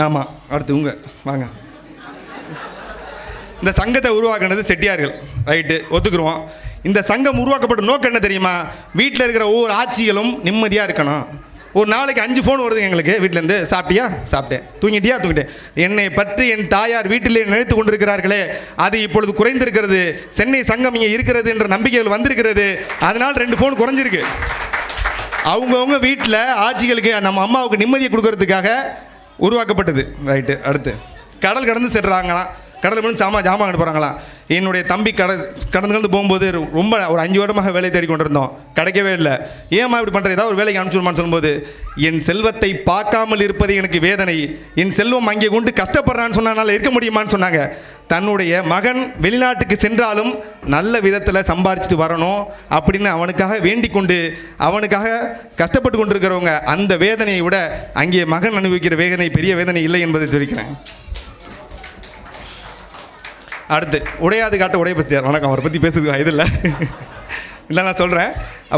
ஆமாம், அடுத்து உங்க வாங்க. இந்த சங்கத்தை உருவாக்குனது செட்டியார்கள், ரைட்டு, ஒத்துக்குருவோம். இந்த சங்கம் உருவாக்கப்பட்ட நோக்கம் என்ன தெரியுமா? வீட்டில் இருக்கிற ஒவ்வொரு ஆட்சிகளும் நிம்மதியாக இருக்கணும். ஒரு நாளைக்கு 5 ஃபோன் வருதுங்க எங்களுக்கு வீட்டிலேருந்து. சாப்பிட்டியா? சாப்பிட்டேன். தூங்கிட்டியா? தூங்கிட்டேன். என்னை பற்றி என் தாயார் வீட்டிலே நினைத்து கொண்டிருக்கிறார்களே, அது இப்பொழுது குறைந்திருக்கிறது. சென்னை சங்கம் இங்கே இருக்கிறது என்ற நம்பிக்கைகள் வந்திருக்கிறது. அதனால் 2 ஃபோன் குறைஞ்சிருக்கு. அவங்கவுங்க வீட்டில் ஆட்சிகளுக்கு நம்ம அம்மாவுக்கு நிம்மதியை கொடுக்கறதுக்காக உருவாக்கப்பட்டது, ரைட்டு. அடுத்து கடல் கடந்து செல்றாங்களாம். கடல் வந்து ஜாமான் அனுப்புகிறாங்களாம். என்னுடைய தம்பி கடந்து போகும்போது ரொம்ப ஒரு 5 வருடமாக வேலை தேடி கொண்டிருந்தோம், கிடைக்கவே இல்லை. ஏமா இப்படி பண்ணுற, ஏதாவது ஒரு வேலைக்கு அனுப்பிச்சுடுமான்னு சொல்லும்போது, என் செல்வத்தை பார்க்காமல் இருப்பது எனக்கு வேதனை. என் செல்வம் அங்கே கொண்டு கஷ்டப்படுறான்னு சொன்னால் இருக்க முடியுமான்னு சொன்னாங்க. தன்னுடைய மகன் வெளிநாட்டுக்கு சென்றாலும் நல்ல விதத்தில் சம்பாரிச்சுட்டு வரணும் அப்படின்னு அவனுக்காக வேண்டிக் கொண்டு அவனுக்காக கஷ்டப்பட்டு கொண்டிருக்கிறவங்க, அந்த வேதனையை விட அங்கே மகன் அனுபவிக்கிற வேதனை பெரிய வேதனை இல்லை என்பதை தெரிவிக்கிறேன். அடுத்து உடையாது காட்ட உடையப்ப செட்டியார். வணக்கம். அவரை பற்றி பேசுறதுக்கு இது இல்லை இல்லை, நான் சொல்கிறேன்.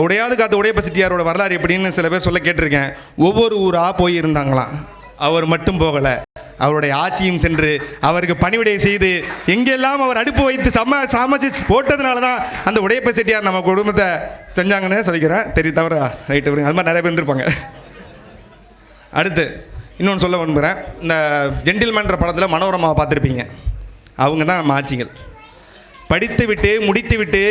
உடையாது காத்த உடையப்ப செட்டியாரோட வரலாறு எப்படின்னு சில பேர் சொல்ல கேட்டிருக்கேன். ஒவ்வொரு ஊராக போய் இருந்தாங்களாம். அவர் மட்டும் போகலை, அவருடைய ஆட்சியும் சென்று அவருக்கு பணிவிடை செய்து எங்கெல்லாம் அவர் அடுப்பு வைத்து சமைச்சு போட்டதுனால தான் அந்த உடையப்ப செட்டியார் நம்ம குடும்பத்தை செஞ்சாங்கன்னு சொல்லிக்கிறேன். தவிர ரைட்டு, அது மாதிரி நிறைய பேர் இருந்திருப்பாங்க. அடுத்து இன்னொன்று சொல்ல விரும்புகிறேன். இந்த ஜென்டில்மேன்ற படத்தில் மனோரமாவை பார்த்துருப்பீங்க. அவங்க தான் நம்ம ஆட்சிகள். படித்து விட்டு முடித்து விட்டு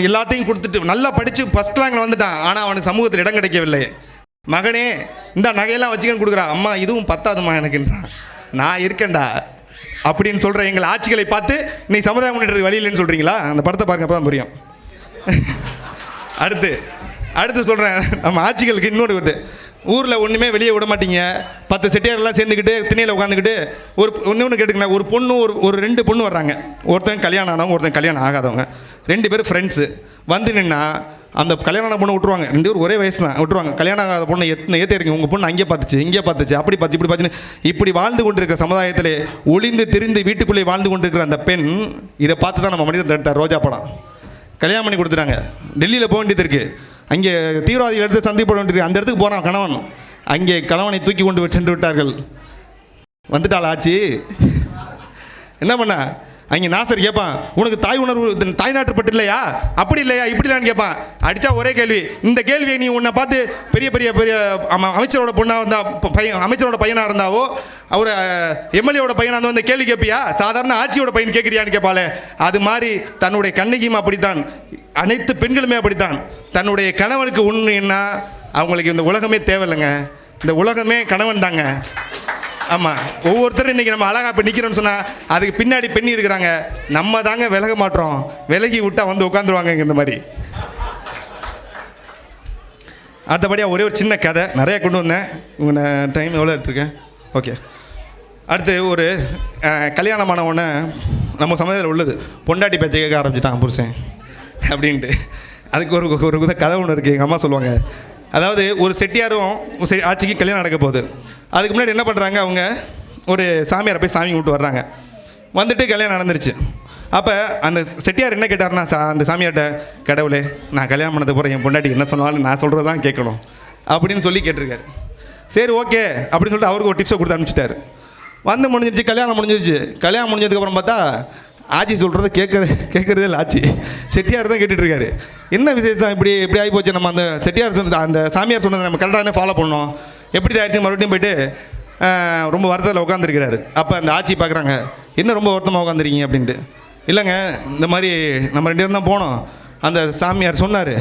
எல்லாத்தையும் கொடுத்துட்டு நல்லா படித்து ஃபஸ்ட் ரேங்கில் வந்துட்டான். ஆனால் அவனுக்கு சமூகத்தில் இடம் கிடைக்கவில்லை. மகனே இந்த நகையெல்லாம் வச்சுக்கன்னு கொடுக்குறா. அம்மா இதுவும் பத்தாதுமா எனக்குன்றான். நான் இருக்கேன்டா அப்படின்னு சொல்கிற எங்கள் ஆட்சிகளை பார்த்து இன்னைக்கு சமுதாயம் முன்னேற்றத்துக்கு வழி இல்லைன்னு சொல்கிறீங்களா? அந்த படத்தை பாருங்க, அப்போ தான் புரியும். அடுத்து சொல்கிறேன், நம்ம ஆட்சிகளுக்கு இன்னொரு வருது. ஊரில் ஒன்றுமே வெளியே விட மாட்டீங்க. 10 செட்டியாரெல்லாம் சேர்ந்துக்கிட்டு திண்ணையில் உட்காந்துக்கிட்டு ஒன்று கேட்டுக்கண்ணா, ஒரு பொண்ணு ஒரு 2 பொண்ணு வர்றாங்க. ஒருத்தன் கல்யாணம் ஆனவங்க, ஒருத்தன் கல்யாணம் ஆகாதவங்க. 2 பேர் ஃப்ரெண்ட்ஸு. வந்து நின்னா அந்த கல்யாணம் பொண்ணு விட்டுருவாங்க. 2 பேரும் ஒரே வயசு தான் விட்டுருவாங்க. கல்யாணம் ஆகாத பொண்ணு ஏற்றிருக்கீங்க, உங்கள் பொண்ணு அங்கே பார்த்துச்சு, இங்கே பார்த்துச்சு, அப்படி பார்த்து இப்படி பார்த்துன்னு இப்படி வாழ்ந்து கொண்டிருக்கிற சமுதாயத்தில் ஒளிந்து திரிந்து வீட்டுக்குள்ளே வாழ்ந்து கொண்டிருக்கிற அந்த பெண் இதை பார்த்து தான் நம்ம மனிதன் எடுத்தார். ரோஜா படம் கல்யாணம் பண்ணி கொடுத்துட்டாங்க. டெல்லியில் போக வேண்டியது இருக்குது. அங்கே தீவிரவாதிகள் எடுத்து சந்திப்பட வேண்டியிருக்கு. அந்த இடத்துக்கு போகிறான் கணவன். அங்கே கணவனை தூக்கி கொண்டு சென்று விட்டார்கள். வந்துட்டாள் ஆச்சு. என்ன பண்ண? அங்கே நாசர் கேட்பான், உனக்கு தாய் உணர்வு தாய்நாட்டு பட்டு இல்லையா, அப்படி இல்லையா, இப்படி இல்லைன்னு கேட்பான். அடித்தா ஒரே கேள்வி. இந்த கேள்வியை நீ உன்னை பார்த்து பெரிய பெரிய பெரிய அமைச்சரோட பொண்ணாக இருந்தால் அமைச்சரோட பையனாக இருந்தாவோ அவர் எம்எல்ஏவோட பையனாக இருந்தால் இந்த கேள்வி கேட்பியா? சாதாரண ஆட்சியோட பையன் கேட்குறியான்னு கேட்பாளே. அது மாதிரி தன்னுடைய கண்ணகியும் அப்படித்தான், அனைத்து பெண்களுமே அப்படித்தான். தன்னுடைய கணவனுக்கு ஒன்று என்ன, அவங்களுக்கு இந்த உலகமே தேவையில்லைங்க, இந்த உலகமே கணவன் தாங்க. ஆமாம், ஒவ்வொருத்தரும் இன்றைக்கி நம்ம அழகாக இப்போ நிற்கிறோன்னு சொன்னால் அதுக்கு பின்னாடி பெண்ணி இருக்கிறாங்க. நம்ம தாங்க விலக மாட்டோம். விலகி விட்டால் வந்து உட்காந்துருவாங்க இந்த மாதிரி. அடுத்தபடியாக ஒரே ஒரு சின்ன கதை நிறையா கொண்டு வந்தேன். உங்கள் டைம் எவ்வளோ எடுத்துருக்கேன்? ஓகே. அடுத்து ஒரு கல்யாணமானவொன்னே நம்ம சமுதாயத்தில் உள்ளது, பொண்டாட்டி பேச்சை கேட்க ஆரம்பிச்சிட்டான் புருஷன் அப்படின்ட்டு. அதுக்கு ஒரு கதை ஒன்று இருக்குது. எங்கள் அம்மா சொல்லுவாங்க. அதாவது ஒரு செட்டியாரும் ஆட்சிக்கு கல்யாணம் நடக்க போகுது. அதுக்கு முன்னாடி என்ன பண்ணுறாங்க, அவங்க ஒரு சாமியாரை போய் சாமி விட்டு வர்றாங்க. வந்துட்டு கல்யாணம் நடந்துருச்சு. அப்போ அந்த செட்டியார் என்ன கேட்டார்னா, அந்த சாமியார்கிட்ட, கடவுளே நான் கல்யாணம் பண்ணது போகிறேன், என் பொண்டாட்டி என்ன சொன்னாலும் நான் சொல்கிறது தான் கேட்கணும் அப்படின்னு சொல்லி கேட்டிருக்காரு. சரி ஓகே அப்படின்னு சொல்லிட்டு அவருக்கு ஒரு டிப்ஸை கொடுத்து அனுப்பிச்சிட்டாரு. வந்து முடிஞ்சிருச்சு, கல்யாணம் முடிஞ்சிருச்சு. கல்யாணம் முடிஞ்சதுக்கப்புறம் பார்த்தா ஆட்சி சொல்கிறத கேட்குறதே இல்லை. ஆட்சி செட்டியார் தான் கேட்டுட்ருக்காரு. என்ன விசேஷம் இப்படி ஆகி போச்சு, நம்ம அந்த செட்டியார் சொன்னது அந்த சாமியார் சொன்னதை நம்ம கரெக்டாக ஃபாலோ பண்ணோம், எப்படி தான் ஆயிடுச்சு மறுபடியும் போய்ட்டு ரொம்ப வருத்தத்தில் உட்காந்துருக்கிறாரு. அப்போ அந்த ஆட்சி பார்க்குறாங்க, என்ன ரொம்ப வருத்தமாக உட்காந்துருக்கீங்க அப்படின்ட்டு. இல்லைங்க இந்த மாதிரி நம்ம 2 பேரும் தான் போனோம், அந்த சாமியார் சொன்னார்,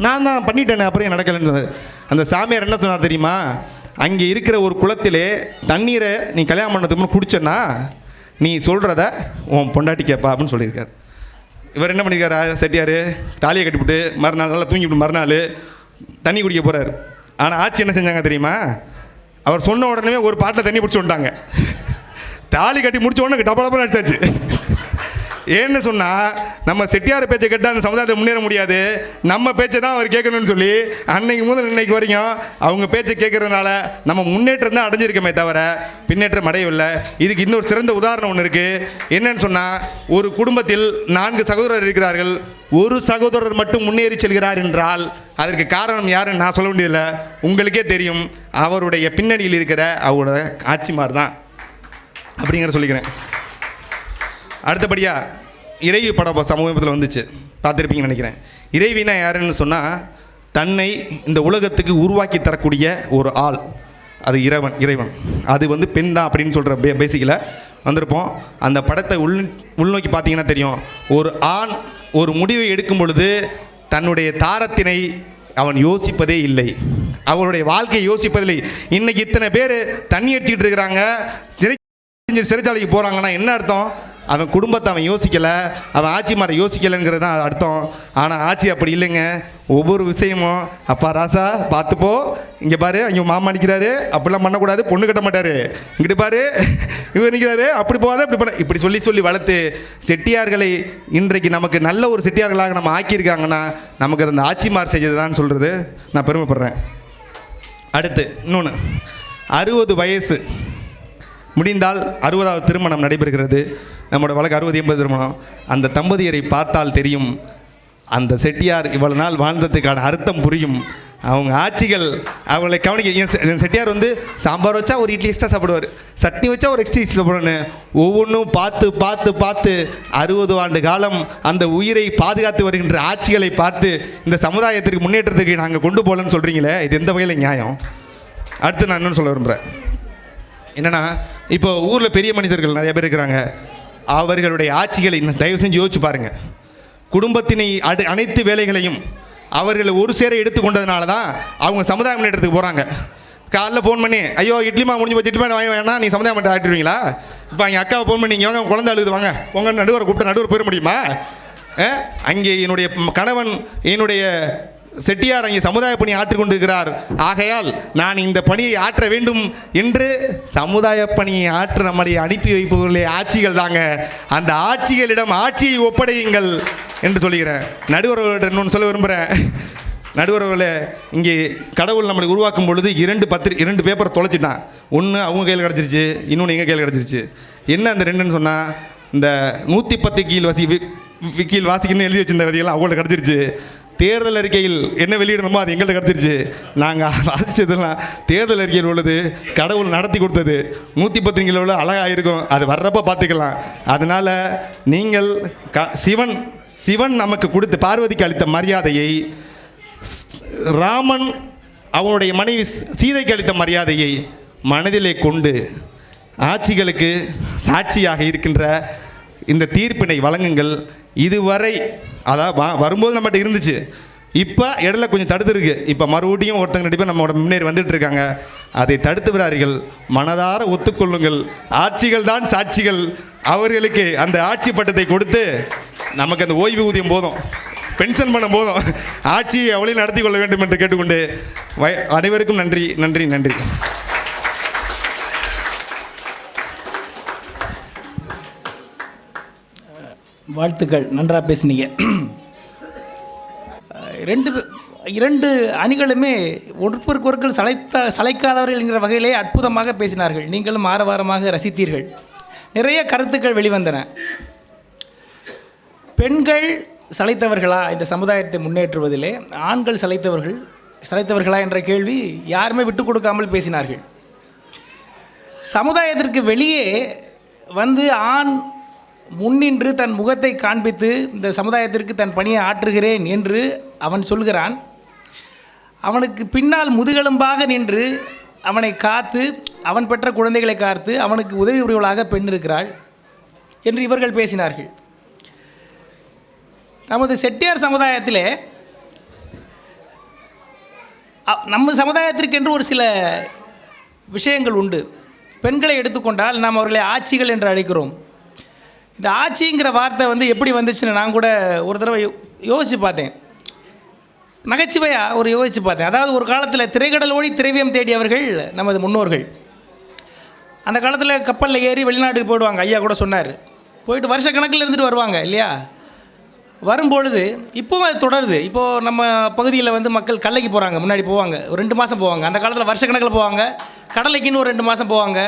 நான் தான் பண்ணிட்டேனே, அப்புறம் நடக்கலைன்னு சொன்னார். அந்த சாமியார் என்ன சொன்னார் தெரியுமா, அங்கே இருக்கிற ஒரு குளத்திலே தண்ணீரை நீ கல்யாணம் பண்ணுறதுக்கு முன்னாடி குடிச்சேன்னா நீ சொல்கிறத உன் பொண்டாட்டி கேட்பா அப்படின்னு சொல்லியிருக்கார். இவர் என்ன பண்ணியிருக்காரு, செட்டியார் தாலியை கட்டிவிட்டு மறுநாள் நல்லா தூங்கிவிட்டு மறுநாள் தண்ணி குடிக்க போகிறார். ஆனால் ஆட்சி என்ன செஞ்சாங்க தெரியுமா, அவர் சொன்ன உடனே ஒரு பாட்டில் தண்ணி பிடிச்சி வந்துட்டாங்க. தாலி கட்டி முடிச்ச உடனே டப்பா டப்பா அடிச்சாச்சு. ஏன்னு சொன்னால் நம்ம செட்டியார் பேச்சை கேட்டால் அந்த சமுதாயத்தை முன்னேற முடியாது, நம்ம பேச்சை தான் அவர் கேட்கணும்னு சொல்லி அன்னைக்கு முதல் இன்னைக்கு வரைக்கும் அவங்க பேச்சை கேட்கறதுனால நம்ம முன்னேற்றம் தான் அடைஞ்சிருக்கமே தவிர பின்னேற்றம் அடையவில்லை. இதுக்கு இன்னொரு சிறந்த உதாரணம் ஒன்று இருக்குது. என்னன்னு சொன்னால், ஒரு குடும்பத்தில் 4 சகோதரர் இருக்கிறார்கள். ஒரு சகோதரர் மட்டும் முன்னேறி செல்கிறார் என்றால் அதற்கு காரணம் யாருன்னு நான் சொல்ல வேண்டியதில்லை, உங்களுக்கே தெரியும். அவருடைய பின்னணியில் இருக்கிற அவரோட ஆட்சிமார் தான் அப்படிங்கிற சொல்லிக்கிறேன். அடுத்தபடியாக இறைவி படம் சமூகத்தில் வந்துச்சு, பார்த்துருப்பீங்கன்னு நினைக்கிறேன். இறைவினா யாருன்னு சொன்னால், தன்னை இந்த உலகத்துக்கு உருவாக்கி தரக்கூடிய ஒரு ஆள், அது இறைவன். அது பெண் தான் அப்படின்னு சொல்கிற பேசிக்கில் வந்திருப்போம். அந்த படத்தை உள்நோக்கி பார்த்தீங்கன்னா தெரியும். ஒரு ஆண் ஒரு முடிவை எடுக்கும் பொழுது தன்னுடைய தாரத்தினை அவன் யோசிப்பதே இல்லை, அவனுடைய வாழ்க்கையை யோசிப்பதில்லை. இன்றைக்கி இத்தனை பேர் தண்ணி அடிச்சுக்கிட்டு இருக்கிறாங்க, சிறைச்சாலைக்கு போகிறாங்கன்னா என்ன அர்த்தம்? அவன் குடும்பத்தை அவன் யோசிக்கலை, அவன் ஆட்சி மாற யோசிக்கலைங்கிறது தான் அர்த்தம். ஆனால் ஆட்சி அப்படி இல்லைங்க. ஒவ்வொரு விஷயமும் அப்பா ராசா பார்த்துப்போ, இங்கே பாரு அங்கே மாமா நிற்கிறாரு, அப்படிலாம் பண்ணக்கூடாது, பொண்ணு கட்ட மாட்டார், இங்கிட்டு பாரு இவர் நிற்கிறாரு, அப்படி போகாத இப்படி பண்ண, இப்படி சொல்லி வளர்த்து செட்டியார்களை இன்றைக்கு நமக்கு நல்ல ஒரு செட்டியார்களாக நம்ம ஆக்கியிருக்காங்கன்னா நமக்கு அந்த ஆட்சிமார் செஞ்சதுதான் சொல்கிறது நான் பெருமைப்படுறேன். அடுத்து இன்னொன்று, 60 வயசு முடிந்தால் 60வது திருமணம் நடைபெறுகிறது. நம்மளோட வழக்கு 60-80 திருமணம். அந்த தம்பதியரை பார்த்தால் தெரியும், அந்த செட்டியார் இவ்வளவு நாள் வாழ்ந்ததுக்கான அர்த்தம் புரியும். அவங்க ஆட்சிகள் அவங்களை கவனிக்க. செட்டியார் சாம்பார் வச்சா ஒரு இட்லி எக்ஸ்ட்ரா சாப்பிடுவார், சட்னி வச்சா ஒரு எக்ஸ்ட்ரா சாப்பிடுவார். ஒவ்வொன்றும் பார்த்து பார்த்து பார்த்து 60 ஆண்டு காலம் அந்த உயிரை பாதுகாத்து வருகின்ற ஆட்சிகளை பார்த்து இந்த சமுதாயத்திற்கு முன்னேற்றத்துக்கு நாங்கள் கொண்டு போகலன்னு சொல்கிறீங்களே, இது எந்த வகையில் நியாயம்? அடுத்து நான் இன்னொன்று சொல்ல விரும்புகிறேன். என்னென்னா, இப்போ ஊரில் பெரிய மனிதர்கள் நிறைய பேர் இருக்கிறாங்க. அவர்களுடைய ஆட்சிகளை தயவு செஞ்சு யோசிச்சு பாருங்கள். குடும்பத்தினை அனைத்து வேலைகளையும் அவர்களை ஒரு சேர எடுத்துக்கொண்டதுனால தான் அவங்க சமுதாய முன்னேற்றத்துக்கு போகிறாங்க. காலைல ஃபோன் பண்ணி, ஐயோ இட்லி மா முடிஞ்சு போச்சு, இட்லி வாங்கி வேணா நீ சமுதாய முன்னேற்றம் ஆகிடுவீங்களா? இப்போ எங்கள் அக்காவை ஃபோன் பண்ணி, இங்கே வாங்க குழந்தை அழுது வாங்க உங்கள் நடுவரை கூப்பிட்டு நடுவர் போயிட முடியுமா? அங்கே என்னுடைய கணவன் என்னுடைய செட்டியார் அங்கே சமுதாய பணி ஆற்றிக்கொண்டிருக்கிறார், ஆகையால் நான் இந்த பணியை ஆற்ற வேண்டும் என்று சமுதாய பணியை ஆற்ற நம்மளை அனுப்பி வைப்பவர்களே ஆட்சிகள் தாங்க. அந்த ஆட்சிகளிடம் ஆட்சியை ஒப்படையுங்கள் என்று சொல்லுகிறேன். நடுவர்கள்ட்ட இன்னொன்று சொல்ல விரும்புகிறேன். நடுவர்களே, இங்கே கடவுள் நம்மளை உருவாக்கும் பொழுது 2 பேப்பரை தொலைச்சிட்டான். ஒன்று அவங்க கையில் கிடச்சிருச்சு, இன்னொன்று எங்கள் கையில் கிடச்சிருச்சு. என்ன அந்த 2ன்னு சொன்னால், இந்த 110 கீழ் வாசிக்கணும்னு எழுதி வச்சிருந்த விதியெல்லாம் அவங்கள்ட்ட கிடச்சிருச்சு. தேர்தல் அறிக்கையில் என்ன வெளியிடணுமோ அது எங்கள்கிட்ட கிடச்சிருச்சு. நாங்கள் வாசித்ததெல்லாம் தேர்தல் அறிக்கையில் உள்ளது கடவுள் நடத்தி கொடுத்தது. 110 கிலோ அழகாக இருக்கும், அது வர்றப்ப பார்த்துக்கலாம். அதனால் நீங்கள் சிவன் நமக்கு கொடுத்து பார்வதிக்கு அளித்த மரியாதையை, ராமன் அவனுடைய மனைவி சீதைக்கு அளித்த மரியாதையை மனதிலே கொண்டு ஆட்சிகளுக்கு சாட்சியாக இருக்கின்ற இந்த தீர்ப்பினை வழங்குங்கள். இதுவரை அதான் வரும்போது நம்மகிட்ட இருந்துச்சு, இப்போ இடையில கொஞ்சம் தடுத்துருக்கு. இப்போ மறுபடியும் ஒருத்தங்க 2 பேர் நம்மளோட முன்னேறி வந்துட்டு இருக்காங்க. அதை தடுத்து விடார்கள், மனதார ஒத்துக்கொள்ளுங்கள். ஆட்சிகள் தான் சாட்சிகள். அவர்களுக்கு அந்த ஆட்சி பட்டத்தை கொடுத்து நமக்கு அந்த ஓய்வூதியம் போதும், பென்ஷன் பண்ண போதும், ஆட்சியை அவளையும் நடத்தி கொள்ள வேண்டும் என்று கேட்டுக்கொண்டு அனைவருக்கும் நன்றி நன்றி நன்றி. வாழ்த்துக்கள், நன்றாக பேசுனீங்க. 2 அணிகளுமே ஒருவருக்கொருவர் சளைக்காதவர்கள் என்கிற வகையிலே அற்புதமாக பேசினார்கள். நீங்களும் ஆரவாரமாக ரசித்தீர்கள். நிறைய கருத்துக்கள் வெளிவந்தன. பெண்கள் சளைத்தவர்களா இந்த சமுதாயத்தை முன்னேற்றுவதிலே? ஆண்கள் சளைத்தவர்களா என்ற கேள்வி யாருமே விட்டு கொடுக்காமல் பேசினார்கள். சமுதாயத்திற்கு வெளியே ஆண் முன்னின்று தன் முகத்தை காண்பித்து இந்த சமுதாயத்திற்கு தன் பணியை ஆற்றுகிறேன் என்று அவன் சொல்கிறான். அவனுக்கு பின்னால் முதுகெலும்பாக நின்று அவனை காத்து, அவன் பெற்ற குழந்தைகளை காத்து அவனுக்கு உதவி புரிவளாக பெண் இருக்கிறாள் என்று இவர்கள் பேசினார்கள். நமது செட்டியார் சமுதாயத்திலே நம்ம சமுதாயத்திற்கென்று ஒரு சில விஷயங்கள் உண்டு. பெண்களை எடுத்துக்கொண்டால் நாம் அவர்களை ஆட்சிகள் என்று அழைக்கிறோம். இந்த ஆட்சிங்கிற வார்த்தை எப்படி வந்துச்சுன்னு நான் கூட ஒரு தடவை யோசித்து பார்த்தேன், நகைச்சுவையாக யோசித்து பார்த்தேன். அதாவது ஒரு காலத்தில் திரைக்கடல் ஓடி திரவியம் தேடியவர்கள் நமது முன்னோர்கள். அந்த காலத்தில் கப்பலில் ஏறி வெளிநாட்டுக்கு போயிடுவாங்க. ஐயா கூட சொன்னார், போயிட்டு வருஷக்கணக்கில் இருந்துட்டு வருவாங்க இல்லையா. வரும்பொழுது இப்போவும் அது தொடருது. இப்போது நம்ம பகுதியில் வந்து மக்கள் கடலைக்கு போகிறாங்க, முன்னாடி போவாங்க, ஒரு 2 மாதம் போவாங்க. அந்த காலத்தில் வருஷக்கணக்கில் போவாங்க, கடலைக்குன்னு ஒரு 2 மாதம் போவாங்க.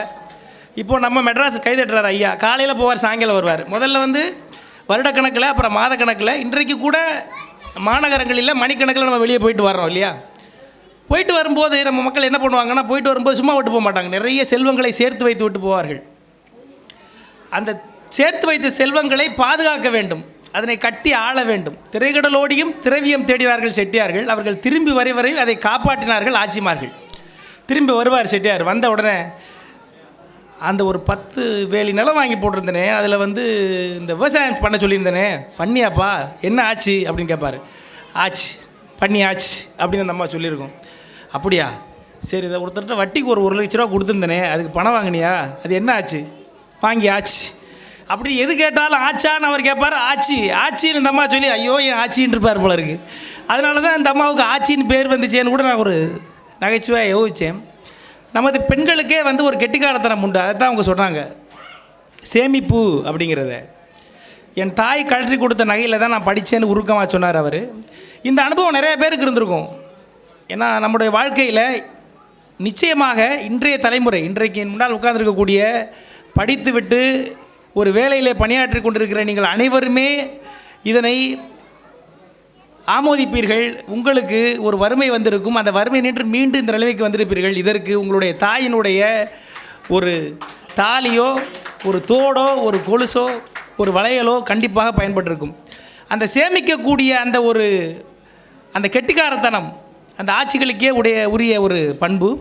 இப்போது நம்ம மெட்ராஸ் கைதட்டுறார் ஐயா, காலையில் போவார், சாயங்காலம் வருவார். முதல்ல வந்து வருடக்கணக்கில், அப்புறம் மாத கணக்கில், இன்றைக்கு கூட மாநகரங்களில் மணிக்கணக்கில் நம்ம வெளியே போயிட்டு வர்றோம் இல்லையா. போயிட்டு வரும்போது நம்ம மக்கள் என்ன பண்ணுவாங்கன்னா, போயிட்டு வரும்போது சும்மா விட்டு போக மாட்டாங்க, நிறைய செல்வங்களை சேர்த்து வைத்து விட்டு போவார்கள். அந்த சேர்த்து வைத்த செல்வங்களை பாதுகாக்க வேண்டும், அதனை கட்டி ஆள வேண்டும். திரைக்கடலோடியும் திரவியம் தேடினார்கள் செட்டியார்கள், அவர்கள் திரும்பி வரை அதை காப்பாற்றினார்கள் ஆட்சிமார்கள். திரும்பி வருவார் செட்டியார், வந்த உடனே அந்த ஒரு 10 வேலி நிலம் வாங்கி போட்டிருந்தேனே, அதில் வந்து இந்த விவசாயம் பண்ண சொல்லியிருந்தேனே, பண்ணியாப்பா, என்ன ஆச்சு அப்படின்னு கேட்பார். ஆச்சு, பண்ணி ஆச்சு அப்படின்னு அந்த அம்மா சொல்லியிருக்கோம். அப்படியா, சரி, இதை ஒருத்தர்கிட்ட வட்டிக்கு ஒரு 1 லட்ச ரூபா கொடுத்துருந்தேனே, அதுக்கு பணம் வாங்கினியா, அது என்ன ஆச்சு, வாங்கி ஆச்சு. அப்படி எது கேட்டாலும் ஆச்சான்னு அவர் கேட்பார். ஆச்சி ஆச்சின்னு இந்த அம்மா சொல்லி ஐயோ என் ஆச்சின்னு இருப்பார் போல இருக்குது. அதனால தான் இந்த அம்மாவுக்கு ஆச்சின்னு பேர் வந்துச்சேன்னு கூட நான் ஒரு நகைச்சுவையாக யோசித்தேன். நமது பெண்களுக்கே வந்து ஒரு கெட்டிக்காரத்தனம் உண்டு, அதை தான் அவங்க சொல்கிறாங்க, சேமிப்பு அப்படிங்கிறத. என் தாய் கழற்றி கொடுத்த நகையில் தான் நான் படித்தேன்னு உருக்கமாக சொன்னார் அவர். இந்த அனுபவம் நிறைய பேருக்கு இருந்திருக்கும். ஏன்னா நம்முடைய வாழ்க்கையில் நிச்சயமாக இன்றைய தலைமுறை, இன்றைக்கு முன்னால் உட்கார்ந்துருக்கக்கூடிய, படித்து விட்டு ஒரு வேலையிலே பணியாற்றி கொண்டிருக்கிற நீங்கள் அனைவருமே இதனை ஆமோதிப்பீர்கள். உங்களுக்கு ஒரு வறுமை வந்திருக்கும், அந்த வறுமை நின்று மீண்டும் இந்த நிலைமைக்கு வந்திருப்பீர்கள். இதற்கு உங்களுடைய தாயினுடைய ஒரு தாலியோ, ஒரு தோடோ, ஒரு கொலுசோ, ஒரு வளையலோ கண்டிப்பாக பயன்பட்டிருக்கும். அந்த சேமிக்கக்கூடிய அந்த கெட்டிக்காரத்தனம் அந்த ஆட்சிகளுக்கே உரிய ஒரு பண்பு.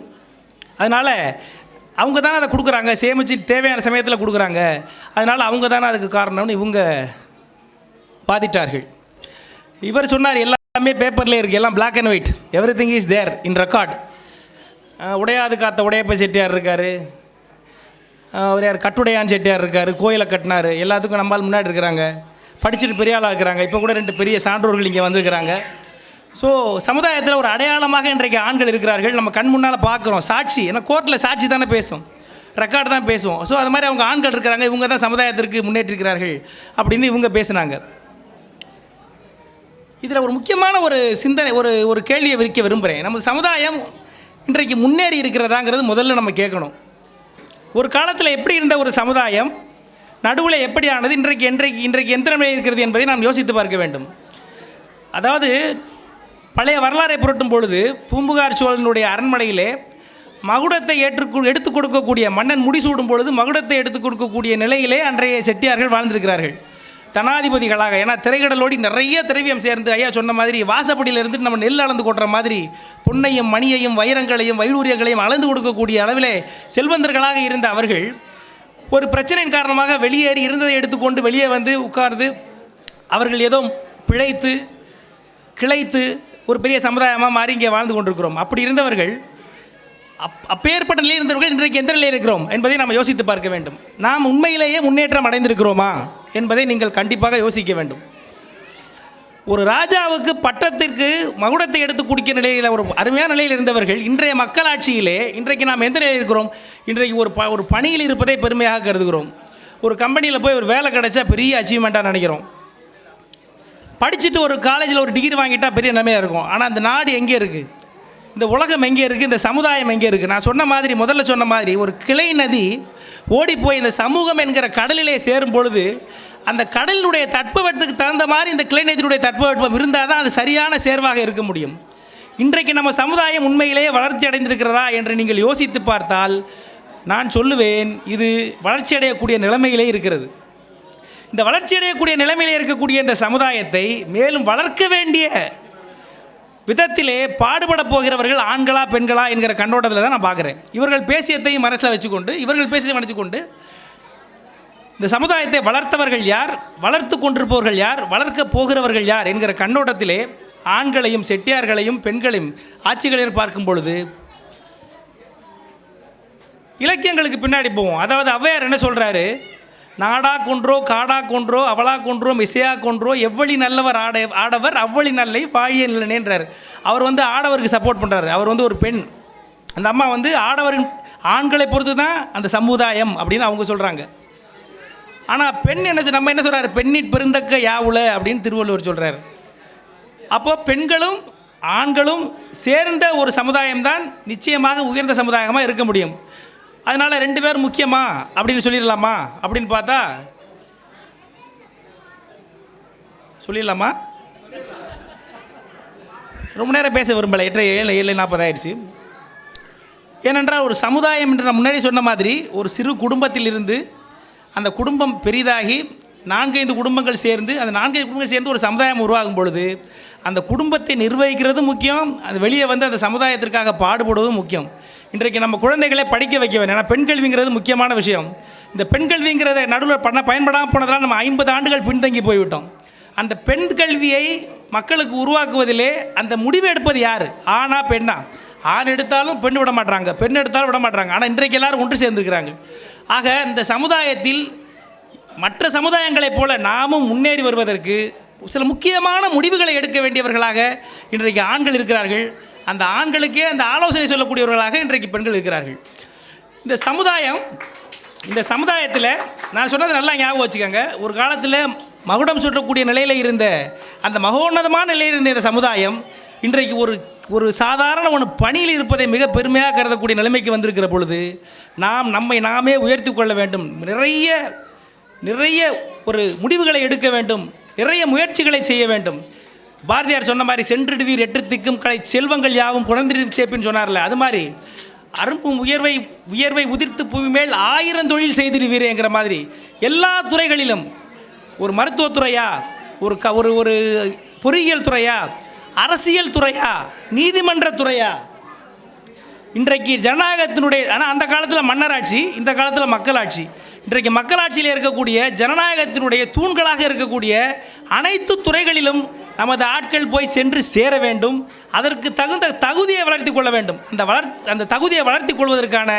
அதனால் அவங்க தானே அதை கொடுக்குறாங்க, சேமித்து தேவையான சமயத்தில் கொடுக்குறாங்க, அதனால் அவங்க தானே அதுக்கு காரணம்னு இவங்க வாதிட்டார்கள். இவர் சொன்னார் எல்லாமே பேப்பர்லேயே இருக்குது, எல்லாம் black and white, everything is there in record. உடையாது காத்த உடையப்ப செட்டியார் இருக்கார், அவர் யார் கட்டுடையான் செட்டியார் இருக்கார், கோயிலை கட்டினார், எல்லாத்துக்கும் நம்மால் முன்னாடி இருக்கிறாங்க, படிச்சுட்டு பெரிய ஆளாக இருக்கிறாங்க. இப்போ கூட 2 பெரிய சான்றோர்கள் இங்கே வந்திருக்கிறாங்க. ஸோ சமுதாயத்தில் ஒரு அடையாளமாக இன்றைக்கு ஆண்கள் இருக்கிறார்கள், நம்ம கண் முன்னால் பார்க்குறோம். சாட்சி, ஏன்னா கோர்ட்டில் சாட்சி தானே பேசும், ரெக்கார்டு தான் பேசுவோம். ஸோ அது மாதிரி அவங்க ஆண்கள் இருக்கிறாங்க, இவங்க தான் சமுதாயத்திற்கு முன்னேற்றிருக்கிறார்கள் அப்படின்னு இவங்க பேசினாங்க. இதில் ஒரு முக்கியமான ஒரு சிந்தனை, ஒரு கேள்வியை விரிக்க விரும்புகிறேன். நமது சமுதாயம் இன்றைக்கு முன்னேறி இருக்கிறதாங்கிறது முதல்ல நம்ம கேட்கணும். ஒரு காலத்தில் எப்படி இருந்த ஒரு சமுதாயம் நடுவில் எப்படி ஆனது, இன்றைக்கு எந்த நிலையில் இருக்கிறது என்பதை நாம் யோசித்து பார்க்க வேண்டும். அதாவது பழைய வரலாறை புரட்டும் பொழுது பூம்புகார் சோழனுடைய அரண்மனையிலே மகுடத்தை எடுத்து கொடுக்கக்கூடிய மன்னன் முடிசூடும் பொழுது மகுடத்தை எடுத்து கொடுக்கக்கூடிய நிலையிலே அன்றைய செட்டியார்கள் வாழ்ந்திருக்கிறார்கள் தனாதிபதிகளாக. ஏன்னா திரைக்கடலோடி நிறைய திரவியம் சேர்ந்து, ஐயா சொன்ன மாதிரி வாசப்படியில் இருந்து நம்ம நெல் அளந்து கொட்டுற மாதிரி பொன்னையும் மணியையும் வைரங்களையும் வைடூரியங்களையும் அளந்து கொடுக்கக்கூடிய அளவிலே செல்வந்தர்களாக இருந்த அவர்கள் ஒரு பிரச்சனையின் காரணமாக வெளியேறி இருந்ததை எடுத்துக்கொண்டு வெளியே வந்து உட்கார்ந்து அவர்கள் ஏதோ பிழைத்து கிளைத்து ஒரு பெரிய சமுதாயமாக மாறி இங்கே வாழ்ந்து கொண்டிருக்கிறோம். அப்படி இருந்தவர்கள், அப்பேற்பட்ட நிலையில் இருந்தவர்கள் இன்றைக்கு எந்த நிலையில் இருக்கிறோம் என்பதை நாம் யோசித்து பார்க்க வேண்டும். நாம் உண்மையிலேயே முன்னேற்றம் அடைந்திருக்கிறோமா என்பதை நீங்கள் கண்டிப்பாக யோசிக்க வேண்டும். ஒரு ராஜாவுக்கு பட்டத்திற்கு மகுடத்தை எடுத்து குடிக்க நிலையில் ஒரு அருமையான நிலையில் இருந்தவர்கள் இன்றைய மக்களாட்சியிலே இன்றைக்கு நாம் எந்த நிலையில் இருக்கிறோம்? இன்றைக்கு ஒரு பணியில் இருப்பதை பெருமையாக கருதுகிறோம். ஒரு கம்பெனியில் போய் ஒரு வேலை கிடைச்சா பெரிய அச்சீவ்மெண்ட்டாக நினைக்கிறோம். படிச்சுட்டு ஒரு காலேஜில் ஒரு டிகிரி வாங்கிட்டால் பெரிய நிலைமையாக இருக்கும். ஆனால் அந்த நாடு எங்கே இருக்குது, இந்த உலகம் எங்கே இருக்குது, இந்த சமுதாயம் எங்கே இருக்குது? நான் சொன்ன மாதிரி, முதல்ல சொன்ன மாதிரி, ஒரு கிளை நதி ஓடிப்போய் இந்த சமூகம் என்கிற கடலிலே சேரும் பொழுது அந்த கடலினுடைய தட்பவெப்பத்துக்கு தகுந்த மாதிரி இந்த கிளை நதியினுடைய தட்பவெப்பம் இருந்தால் தான் அது சரியான சேர்வாக இருக்க முடியும். இன்றைக்கு நம்ம சமுதாயம் உண்மையிலேயே வளர்ச்சி அடைந்திருக்கிறதா என்று நீங்கள் யோசித்து பார்த்தால் நான் சொல்லுவேன், இது வளர்ச்சி அடையக்கூடிய நிலைமையிலே இருக்கிறது. இந்த வளர்ச்சி அடையக்கூடிய நிலைமையிலே இருக்கக்கூடிய இந்த சமுதாயத்தை மேலும் வளர்க்க வேண்டிய விதத்திலே பாடுபட போகிறவர்கள் ஆண்களா பெண்களா என்கிற கண்ணோட்டத்தில் தான் நான் பார்க்குறேன். இவர்கள் பேசியத்தையும் மனசில் வச்சுக்கொண்டு, இந்த சமுதாயத்தை வளர்த்தவர்கள் யார், வளர்த்து கொண்டிருப்பவர்கள் யார், வளர்க்க போகிறவர்கள் யார் என்கிற கண்ணோட்டத்திலே ஆண்களையும் செட்டியார்களையும் பெண்களையும் ஆட்சிகளையும் பார்க்கும் பொழுது இலக்கியங்களுக்கு பின்னாடி போவோம். அதாவது ஔவையார் என்ன சொல்கிறாரு, நாடா கொன்றோ காடா கொன்றோ அவளா கொன்றோ மிசையா கொன்றோ எவ்வளி நல்லவர் ஆடவர் அவ்வளி நல்லை வாழிய நிலனேன்றார். அவர் வந்து ஆடவருக்கு சப்போர்ட் பண்ணுறாரு. அவர் வந்து ஒரு பெண், அந்த அம்மா வந்து ஆண்களை பொறுத்து தான் அந்த சமுதாயம் அப்படின்னு அவங்க சொல்கிறாங்க. ஆனால் பெண் நம்ம என்ன சொல்கிறார், பெண்ணிற் பெருந்தக்க யாவுல அப்படின்னு திருவள்ளுவர் சொல்கிறார். அப்போ பெண்களும் ஆண்களும் சேர்ந்த ஒரு சமுதாயம்தான் நிச்சயமாக உயர்ந்த சமுதாயமாக இருக்க முடியும். அதனால் 2 பேர் முக்கியமா அப்படின்னு சொல்லிடலாமா அப்படின்னு பார்த்தா சொல்லிடலாமா? ரொம்ப நேரம் பேச விரும்பலை, 7:40 ஆயிடுச்சு. ஏனென்றால் ஒரு சமுதாயம் என்று நான் முன்னாடி சொன்ன மாதிரி ஒரு சிறு குடும்பத்தில் இருந்து அந்த குடும்பம் பெரிதாகி 4-5 குடும்பங்கள் சேர்ந்து அந்த 4-5 குடும்பங்கள் சேர்ந்து ஒரு சமுதாயம் உருவாகும் பொழுது அந்த குடும்பத்தை நிர்வகிக்கிறது முக்கியம், அது வெளியே வந்து அந்த சமுதாயத்திற்காக பாடுபடுவதும் முக்கியம். இன்றைக்கு நம்ம குழந்தைகளை படிக்க வைக்க வேண்டும். ஏன்னா பெண் கல்விங்கிறது முக்கியமான விஷயம். இந்த பெண் கல்விங்கிறத நடுவில் பயன்படாமல் போனதால் நம்ம 50 ஆண்டுகள் பின்தங்கி போய்விட்டோம். அந்த பெண் கல்வியை மக்களுக்கு உருவாக்குவதிலே அந்த முடிவு எடுப்பது யார், ஆணா பெண்ணா? ஆண் எடுத்தாலும் பெண் விட மாட்டாங்க, பெண் எடுத்தாலும் விட மாட்டாங்க. ஆனால் இன்றைக்கு எல்லாரும் ஒன்று சேர்ந்துருக்கிறாங்க. ஆக இந்த சமுதாயத்தில் மற்ற சமுதாயங்களைப் போல நாமும் முன்னேறி வருவதற்கு சில முக்கியமான முடிவுகளை எடுக்க வேண்டியவர்களாக இன்றைக்கு ஆண்கள் இருக்கிறார்கள். அந்த ஆண்களுக்கே அந்த ஆலோசனை சொல்லக்கூடியவர்களாக இன்றைக்கு பெண்கள் இருக்கிறார்கள். இந்த சமுதாயத்தில் நான் சொன்னது நல்லா ஞாபகம் வச்சுக்கோங்க. ஒரு காலத்தில் மகுடம் சுற்றக்கூடிய நிலையில் இருந்த அந்த மகோன்னதமான நிலையில் இருந்த இந்த சமுதாயம் இன்றைக்கு ஒரு சாதாரண பணியில் இருப்பதை மிக பெருமையாக கருதக்கூடிய நிலைமைக்கு வந்திருக்கிற பொழுது நம்மை நாமே உயர்த்தி கொள்ள வேண்டும். நிறைய ஒரு முடிவுகளை எடுக்க வேண்டும், நிறைய முயற்சிகளை செய்ய வேண்டும். பாரதியார் சொன்ன மாதிரி சென்றிடுவீர் 8 திக்கும் கலை செல்வங்கள் யாவும் குழந்தை சேப்பின்னு சொன்னார்ல, அது மாதிரி அரும்பும் உயர்வை உதிர்த்து பூமி மேல் 1000 தொழில் செய்திடுவீரேங்கிற மாதிரி எல்லா துறைகளிலும் ஒரு மருத்துவத்துறையா, ஒரு பொறியியல் துறையா, அரசியல் துறையா, நீதிமன்ற துறையா, இன்றைக்கு ஜனநாயகத்தினுடைய ஆனால் அந்த காலத்தில் மன்னராட்சி, இந்த காலத்தில் மக்களாட்சி. இன்றைக்கு மக்களாட்சியில் இருக்கக்கூடிய ஜனநாயகத்தினுடைய தூண்களாக இருக்கக்கூடிய அனைத்து துறைகளிலும் நமது ஆட்கள் போய் சென்று சேர வேண்டும். அதற்கு தகுந்த தகுதியை வளர்த்தி கொள்ள வேண்டும். அந்த தகுதியை வளர்த்தி கொள்வதற்கான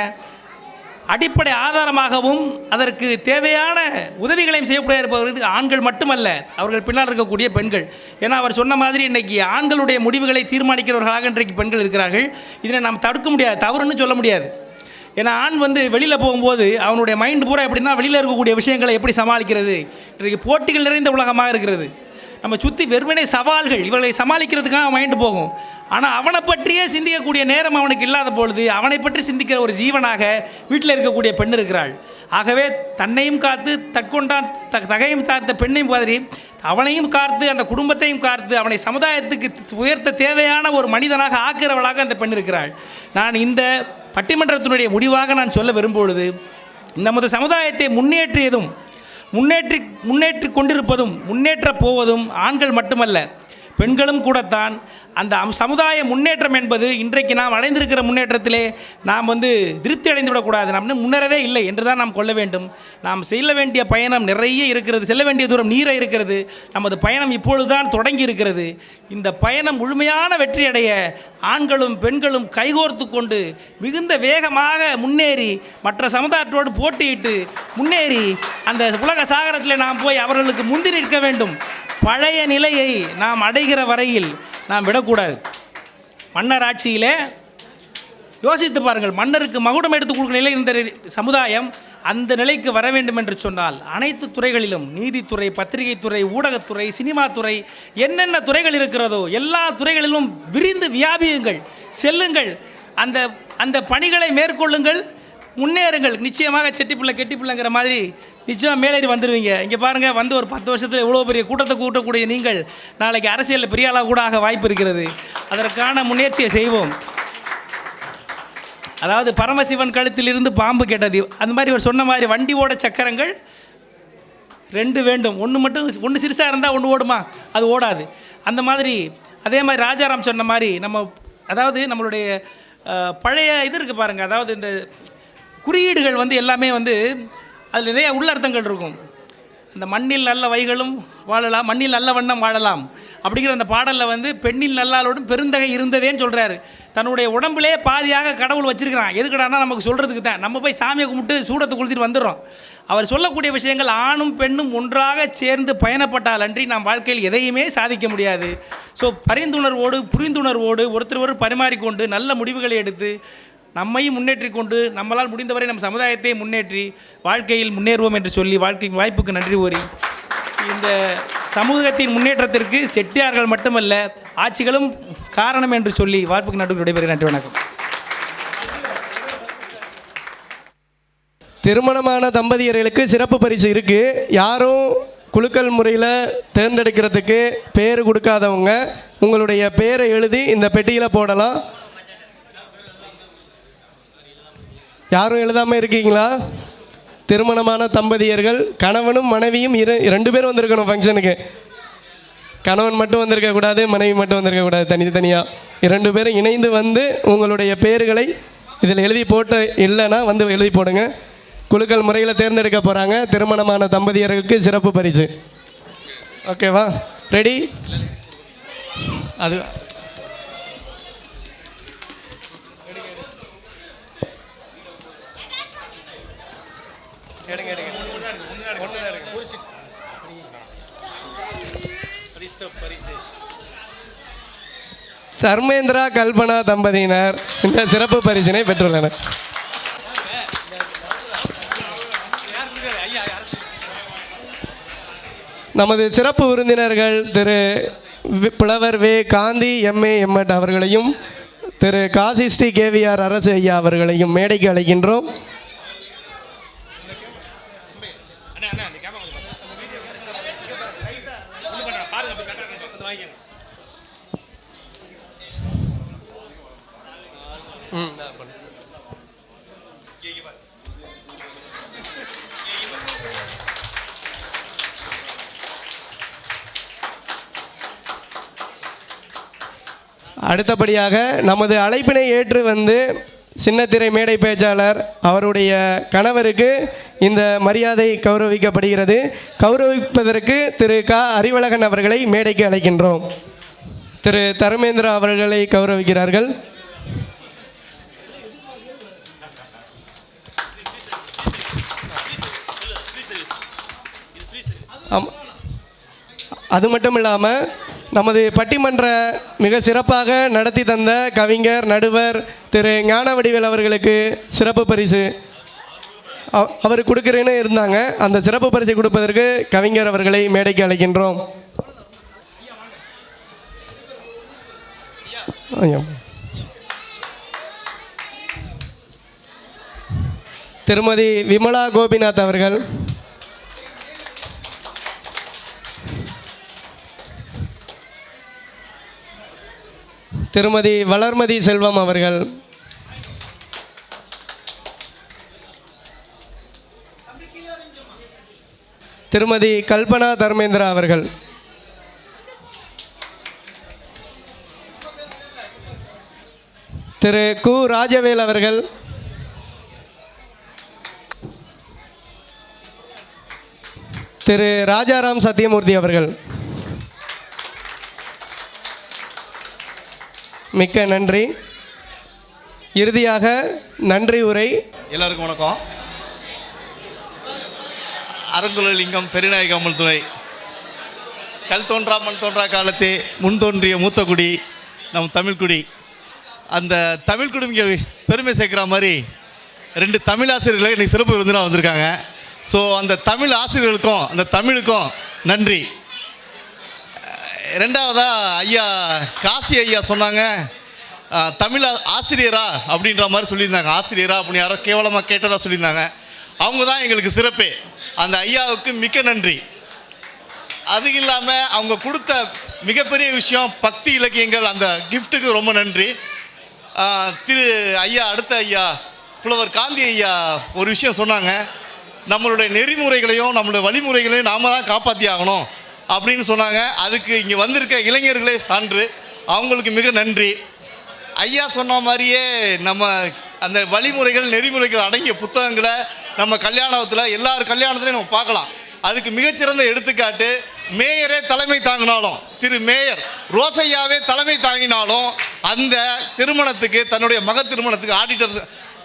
அடிப்படை ஆதாரமாகவும் அதற்கு தேவையான உதவிகளையும் செய்யக்கூடிய இருப்பவர்களுக்கு ஆண்கள் மட்டுமல்ல, அவர்கள் பின்னால் இருக்கக்கூடிய பெண்கள். ஏன்னா அவர் சொன்ன மாதிரி இன்றைக்கி ஆண்களுடைய முடிவுகளை தீர்மானிக்கிறவர்களாக இன்றைக்கு பெண்கள் இருக்கிறார்கள். இதனை நாம் தடுக்க முடியாது, தவறுன்னு சொல்ல முடியாது. ஏன்னா ஆண் வெளியில் போகும்போது அவனுடைய மைண்டு பூரா எப்படின்னா வெளியில் இருக்கக்கூடிய விஷயங்களை எப்படி சமாளிக்கிறது. இன்றைக்கு போட்டிகள் நிறைந்த உலகமாக இருக்கிறது. நம்ம சுற்றி வெறுமனே சவால்கள், இவர்களை சமாளிக்கிறதுக்காக மைண்டு போகும். ஆனால் அவனை பற்றியே சிந்திக்கக்கூடிய நேரம் அவனுக்கு இல்லாத பொழுது அவனை பற்றி சிந்திக்கிற ஒரு ஜீவனாக வீட்டில் இருக்கக்கூடிய பெண் இருக்கிறாள். ஆகவே தன்னையும் காத்து தற்கொண்டான் தகையும் காத்த பெண்ணையும் மாதிரி அவனையும் காத்து அந்த குடும்பத்தையும் காத்து அவனை சமுதாயத்துக்கு உயர்த்த தேவையான ஒரு மனிதனாக ஆக்கிறவளாக அந்த பெண் இருக்கிறாள். நான் இந்த பட்டிமன்றத்தினுடைய முடிவாக நான் சொல்ல விரும்புவது, நமது சமுதாயத்தை முன்னேற்றி கொண்டிருப்பதும் முன்னேற்றப் போவதும் ஆண்கள் மட்டுமல்ல, பெண்களும் கூடத்தான். அந்த சமுதாய முன்னேற்றம் என்பது இன்றைக்கு நாம் அடைந்திருக்கிற முன்னேற்றத்திலே நாம் திருப்தி அடைந்து விடக்கூடாது. நாம் முன்னேறவே இல்லை என்று தான் நாம் கொள்ள வேண்டும். நாம் செல்ல வேண்டிய பயணம் நிறைய இருக்கிறது, செல்ல வேண்டிய தூரம் நீர இருக்கிறது. நமது பயணம் இப்பொழுதுதான் தொடங்கி இருக்கிறது. இந்த பயணம் முழுமையான வெற்றி அடைய ஆண்களும் பெண்களும் கைகோர்த்து கொண்டு மிகுந்த வேகமாக முன்னேறி மற்ற சமுதாயத்தோடு போட்டியிட்டு முன்னேறி அந்த உலக சாகரத்தில் நாம் போய் அவர்களுக்கு முந்தி நிற்க வேண்டும். பழைய நிலையை நாம் அடைகிற வரையில் நாம் விடக்கூடாது. மன்னர் ஆட்சியிலே யோசித்து பாருங்கள், மன்னருக்கு மகுடம் எடுத்து கொடுக்குற நிலை இந்த சமுதாயம் அந்த நிலைக்கு வர வேண்டும் என்று சொன்னால் அனைத்து துறைகளிலும், நீதித்துறை, பத்திரிகை துறை, ஊடகத்துறை, சினிமா துறை, என்னென்ன துறைகள் இருக்கிறதோ எல்லா துறைகளிலும் விரிந்து வியாபியுங்கள், செல்லுங்கள், அந்த பணிகளை மேற்கொள்ளுங்கள், முன்னேறுங்கள். நிச்சயமாக செட்டிப்பிள்ளை கெட்டிப்பிள்ளைங்கிற மாதிரி நிச்சயமாக மேலேறி வந்துடுவீங்க. இங்கே பாருங்கள், ஒரு 10 வருஷத்தில் எவ்வளோ பெரிய கூட்டத்தை கூட்டக்கூடிய நீங்கள் நாளைக்கு அரசியலில் பெரிய ஆளாக கூட ஆக வாய்ப்பு இருக்கிறது. அதற்கான முயற்சியை செய்வோம். அதாவது பரமசிவன் கழுத்திலிருந்து பாம்பு கேட்டது, அந்த மாதிரி அவர் சொன்ன மாதிரி வண்டி ஓட சக்கரங்கள் 2 வேண்டும். ஒன்று சிறுசாக இருந்தால் ஒன்று ஓடுமா? அது ஓடாது. அந்த மாதிரி அதே மாதிரி ராஜாராம் சொன்ன மாதிரி நம்மளுடைய பழைய இது இருக்குது பாருங்கள். அதாவது இந்த குறியீடுகள் எல்லாமே அதில் நிறைய உள்ளர்த்தங்கள் இருக்கும். அந்த மண்ணில் நல்ல வைகளும் வாழலாம், மண்ணில் நல்ல வண்ணம் வாழலாம் அப்படிங்கிற அந்த பாடலில் பெண்ணில் நல்லாளோடும் பெருந்தகை இருந்ததேன்னு சொல்கிறாரு. தன்னுடைய உடம்புலே பாதியாக கடவுள் வச்சுருக்கிறான். எதுக்கடானா நமக்கு சொல்கிறதுக்கு தான். நம்ம போய் சாமியை கும்பிட்டு சூடத்தை கொளுத்திட்டு வந்துடுறோம். அவர் சொல்லக்கூடிய விஷயங்கள் ஆணும் பெண்ணும் ஒன்றாக சேர்ந்து பயணப்பட்டால் அன்றி நாம் வாழ்க்கையில் எதையுமே சாதிக்க முடியாது. ஸோ புரிந்துணர்வோடு ஒருத்தர் பரிமாறிக்கொண்டு நல்ல முடிவுகளை எடுத்து நம்மையும் முன்னேற்றி கொண்டு நம்மளால் முடிந்தவரை நம் சமுதாயத்தை முன்னேற்றி வாழ்க்கையில் முன்னேறுவோம் என்று சொல்லி வாய்ப்புக்கு நன்றி கூறி இந்த சமூகத்தின் முன்னேற்றத்திற்கு செட்டியார்கள் மட்டுமல்ல ஆட்சிகளும் காரணம் என்று சொல்லி வாய்ப்புக்கு நன்றி விடைபெறுகிறேன். நன்றி, வணக்கம். திருமணமான தம்பதியர்களுக்கு சிறப்பு பரிசு இருக்குது. யாரும் குலுக்கல் முறையில் தேர்ந்தெடுக்கிறதுக்கு பேர் கொடுக்காதவங்க உங்களுடைய பேரை எழுதி இந்த பெட்டியில் போடலாம். யாரும் எழுதாமல் இருக்கீங்களா? திருமணமான தம்பதியர்கள் கணவனும் மனைவியும் 2 பேரும் வந்திருக்கணும் ஃபங்க்ஷனுக்கு. கணவன் மட்டும் வந்திருக்கக்கூடாது, மனைவி மட்டும் வந்திருக்கக்கூடாது. தனியாக 2 பேரும் இணைந்து வந்து உங்களுடைய பேர்களை இதில் எழுதி போட்டு இல்லைன்னா வந்து எழுதி போடுங்க. குலுக்கல் முறையில் தேர்ந்தெடுக்க போகிறாங்க. திருமணமான தம்பதியர்களுக்கு சிறப்பு பரிசு. ஓகேவா? ரெடி? அது தர்மேந்திரா கல்பனா தம்பதியினர் இந்த சிறப்பு பரிசினை பெற்றுள்ளனர். நமது சிறப்பு விருந்தினர்கள் திரு புலவர் வே காந்தி எம்ஏ எம்எட் அவர்களையும் திரு காசி ஸ்ரீ கேவிஆர் அரசு ஐயா அவர்களையும் மேடைக்கு அழைக்கின்றோம். அடுத்தபடியாக நமது அழைப்பினை ஏற்று வந்து சின்னத்திரை மேடை பேச்சாளர் அவருடைய கணவருக்கு இந்த மரியாதை கௌரவிக்கப்படுகிறது. கௌரவிப்பதற்கு திரு அறிவழகன் அவர்களை மேடைக்கு அழைக்கின்றோம். திரு தர்மேந்திரா அவர்களை கௌரவிக்கிறார்கள். அது மட்டும் இல்லாமல் நமது பட்டிமன்ற மிக சிறப்பாக நடத்தி தந்த கவிஞர் நடுவர் திரு ஞானவடிவேல் அவர்களுக்கு சிறப்பு பரிசு அவர் கொடுக்குறேன்னு இருந்தாங்க. அந்த சிறப்பு பரிசு கொடுப்பதற்கு கவிஞர் அவர்களை மேடைக்கு அழைக்கின்றோம். திருமதி விமலா கோபிநாத் அவர்கள், திருமதி வளர்மதி செல்வம் அவர்கள், திருமதி கல்பனா தர்மேந்திரா அவர்கள், திரு கு ராஜவேல் அவர்கள், திரு ராஜாராம் சத்தியமூர்த்தி அவர்கள். மிக்க நன்றி. இறுதியாக நன்றி உரை. எல்லாருக்கும் வணக்கம். அருங்குலலிங்கம் பெருநாயக அம்மன் துணை. கல் தோன்றா மண் தோன்றா காலத்தே முன் தோன்றிய மூத்த குடி நம் தமிழ்குடி. அந்த தமிழ்குடி இங்கே பெருமை சேர்க்குற மாதிரி 2 தமிழ் ஆசிரியர்களை இன்றைக்கி சிறப்பு விருந்தினராக வந்திருக்காங்க. ஸோ அந்த தமிழ் ஆசிரியர்களுக்கும் அந்த தமிழுக்கும் நன்றி. ரெண்டாவதாக ஐயா காசி ஐயா சொன்னாங்க, தமிழ் ஆசிரியரா அப்படின்ற மாதிரி சொல்லியிருந்தாங்க. ஆசிரியரா அப்படின்னு யாரோ கேவலமாக கேட்டதாக சொல்லியிருந்தாங்க. அவங்க தான் எங்களுக்கு சிறப்பு. அந்த ஐயாவுக்கு மிக்க நன்றி. அது இல்லாமல் அவங்க கொடுத்த மிகப்பெரிய விஷயம் பக்தி இலக்கியங்கள், அந்த கிஃப்ட்டுக்கு ரொம்ப நன்றி. அடுத்த ஐயா புலவர் காந்தி ஐயா ஒரு விஷயம் சொன்னாங்க, நம்மளுடைய நெறிமுறைகளையும் நம்மளுடைய வழிமுறைகளையும் நாம் தான் காப்பாற்றி ஆகணும் அப்படின்னு சொன்னாங்க. அதுக்கு இங்கே வந்திருக்க இளைஞர்களே சான்று. அவங்களுக்கு மிக நன்றி. ஐயா சொன்ன மாதிரியே நம்ம அந்த வழிமுறைகள் நெறிமுறைகள் அடங்கிய புத்தகங்களை நம்ம கல்யாணத்தில் எல்லார் கல்யாணத்துலையும் நம்ம பார்க்கலாம். அதுக்கு மிகச்சிறந்த எடுத்துக்காட்டு மேயரே தலைமை தாங்கினாலும், திரு மேயர் ரோசையாவே தலைமை தாங்கினாலும் அந்த திருமணத்துக்கு, தன்னுடைய மக திருமணத்துக்கு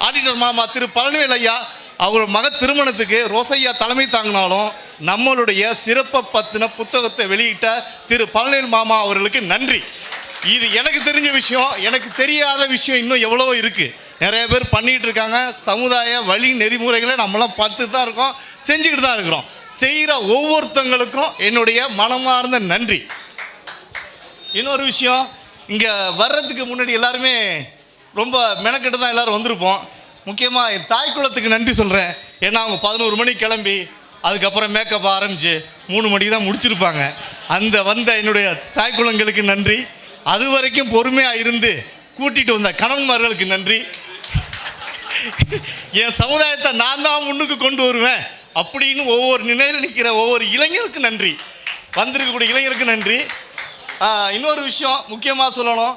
ஆடிட்டர் மாமா திரு பழனிவேல் ஐயா அவர் மக திருமணத்துக்கு ரோசையா தலைமை தாங்கினாலும் நம்மளுடைய சிறப்பை பற்றின புத்தகத்தை வெளியிட்ட திரு பழனிவேல் மாமா அவர்களுக்கு நன்றி. இது எனக்கு தெரிஞ்ச விஷயம். எனக்கு தெரியாத விஷயம் இன்னும் எவ்வளவோ இருக்குது. நிறைய பேர் பண்ணிகிட்டு இருக்காங்க. சமுதாய வழி நெறிமுறைகளை நம்மளாம் பார்த்து தான் இருக்கோம், செஞ்சுக்கிட்டு தான் இருக்கிறோம். செய்கிற ஒவ்வொருத்தங்களுக்கும் என்னுடைய மனமார்ந்த நன்றி. இன்னொரு விஷயம், இங்கே வர்றதுக்கு முன்னாடி எல்லாருமே ரொம்ப மெனக்கெட்டு தான் எல்லோரும் வந்திருப்போம். முக்கியமாக என் தாய் குலத்துக்கு நன்றி சொல்கிறேன். ஏன்னா அவங்க 11 மணிக்கு கிளம்பி அதுக்கப்புறம் மேக்கப் ஆரம்பித்து 3 மணிக்கு தான் முடிச்சிருப்பாங்க. அந்த வந்த என்னுடைய தாய் குலங்களுக்கு நன்றி. அது வரைக்கும் பொறுமையாக இருந்து கூட்டிகிட்டு வந்த கணவன்மார்களுக்கு நன்றி. என் சமுதாயத்தை நான் தான் முன்னுக்கு கொண்டு வருவேன் அப்படின்னு ஒவ்வொரு நிலையில் நிற்கிற ஒவ்வொரு இளைஞருக்கு நன்றி, வந்திருக்கக்கூடிய இளைஞருக்கு நன்றி. இன்னொரு விஷயம் முக்கியமாக சொல்லணும்,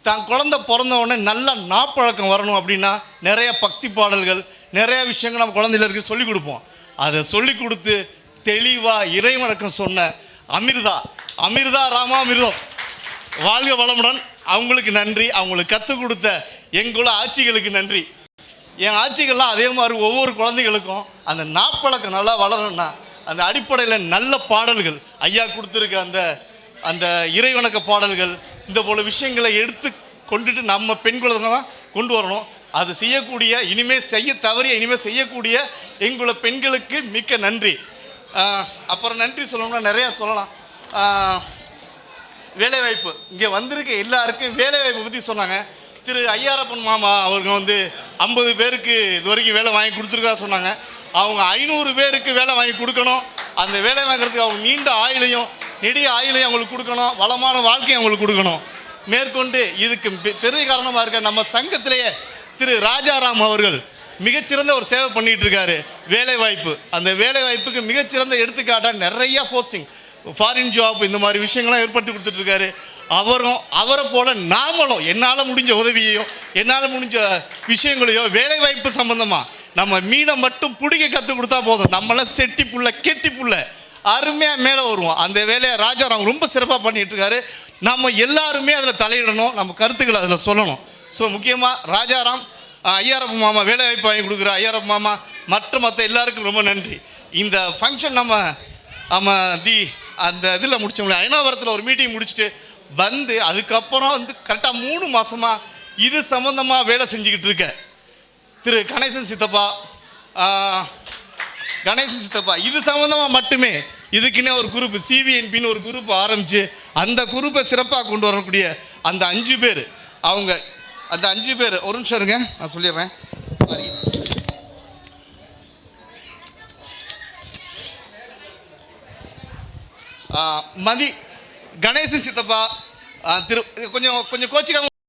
தான் குழந்தை பிறந்த உடனே நல்ல நாப்பழக்கம் வரணும் அப்படின்னா நிறைய பக்தி பாடல்கள், நிறைய விஷயங்கள் நம்ம குழந்தைகளுக்கு சொல்லிக் கொடுப்போம். அதை சொல்லிக் கொடுத்து தெளிவாக இறைவணக்கம் சொன்ன அமிர்தா ராமாமிர்தம் வாழ்க வளமுடன், அவங்களுக்கு நன்றி. அவங்களுக்கு கற்றுக் கொடுத்த எங்குள்ள ஆட்சிகளுக்கு நன்றி. என் ஆட்சிகள்லாம் அதே மாதிரி ஒவ்வொரு குழந்தைகளுக்கும் அந்த நாப்பழக்கம் நல்லா வளரணும்னா அந்த அடிப்படையில் நல்ல பாடல்கள், ஐயா கொடுத்துருக்க அந்த அந்த இறைவணக்க பாடல்கள், இந்த போல விஷயங்களை எடுத்து கொண்டுட்டு நம்ம பெண் குழந்தைங்களாம் கொண்டு வரணும். அது செய்யக்கூடிய, இனிமேல் செய்யக்கூடிய எங்குள்ள பெண்களுக்கு மிக்க நன்றி. அப்புறம் நன்றி சொல்லணும்னா நிறையா சொல்லலாம். வேலைவாய்ப்பு, இங்கே வந்திருக்க எல்லாருக்கும் வேலைவாய்ப்பை பற்றி சொன்னாங்க. திரு ஐயாரப்பன் மாமா அவங்க 50 பேருக்கு இது வரைக்கும் வேலை வாங்கி கொடுத்துருக்கா சொன்னாங்க. அவங்க 500 பேருக்கு வேலை வாங்கி கொடுக்கணும். அந்த வேலை வாங்குறதுக்கு அவங்க நீண்ட ஆயுளையும் நெடிய ஆயுளையும் அவங்களுக்கு கொடுக்கணும், வளமான வாழ்க்கையை அவங்களுக்கு கொடுக்கணும். மேற்கொண்டு இதுக்கு பெரிய காரணமாக இருக்க நம்ம சங்கத்திலேயே திரு ராஜாராம் அவர்கள் மிகச்சிறந்த ஒரு சேவை பண்ணிகிட்டு இருக்காரு. வேலைவாய்ப்பு, அந்த வேலைவாய்ப்புக்கு மிகச்சிறந்த எடுத்துக்காட்டாக நிறையா போஸ்டிங், ஃபாரின் ஜாப், இந்த மாதிரி விஷயங்கள்லாம் ஏற்படுத்தி கொடுத்துட்ருக்காரு. அவரை போல் நாமளும் என்னால் முடிஞ்ச உதவியையோ என்னால் முடிஞ்ச விஷயங்களையோ வேலைவாய்ப்பு சம்மந்தமாக நம்ம மீனை மட்டும் பிடிக்க கற்றுக் கொடுத்தா போதும், நம்மளாம் செட்டி புள்ள கெட்டி புள்ள அருமையாக மேலே வருவோம். அந்த வேலையை ராஜாராம் ரொம்ப சிறப்பாக பண்ணிகிட்ருக்காரு. நம்ம எல்லாருமே அதில் தலையிடணும், நம்ம கருத்துக்களை அதில் சொல்லணும். ஸோ முக்கியமாக ராஜாராம், ஐயாரப்ப மாமா வேலைவாய்ப்பு வாங்கி கொடுக்குற ஐயாரப்ப மாமா, மற்ற எல்லாருக்கும் ரொம்ப நன்றி. இந்த ஃபங்க்ஷன் நம்ம அந்த இதில் முடிச்சோம்ல, அயனாவரத்தில் ஒரு மீட்டிங் முடிச்சுட்டு அதுக்கப்புறம் கரெக்டாக 3 மாதமாக இது சம்மந்தமாக வேலை செஞ்சுக்கிட்டு இருக்க திரு கணேசன் சித்தப்பா இது சம்மந்தமாக மட்டுமே இதுக்குன்னே ஒரு குரூப் சிவிஎன்பின்னு ஒரு குரூப் ஆரம்பித்து அந்த குரூப்பை சிறப்பாக கொண்டு வரக்கூடிய அந்த 5 பேர், அவங்க அந்த 5 பேர், ஒரு நிமிஷம் இருங்க நான் சொல்லிடுறேன், சாரி. கணேசன் சித்தப்பா கொஞ்சம் கோச்சிக்காம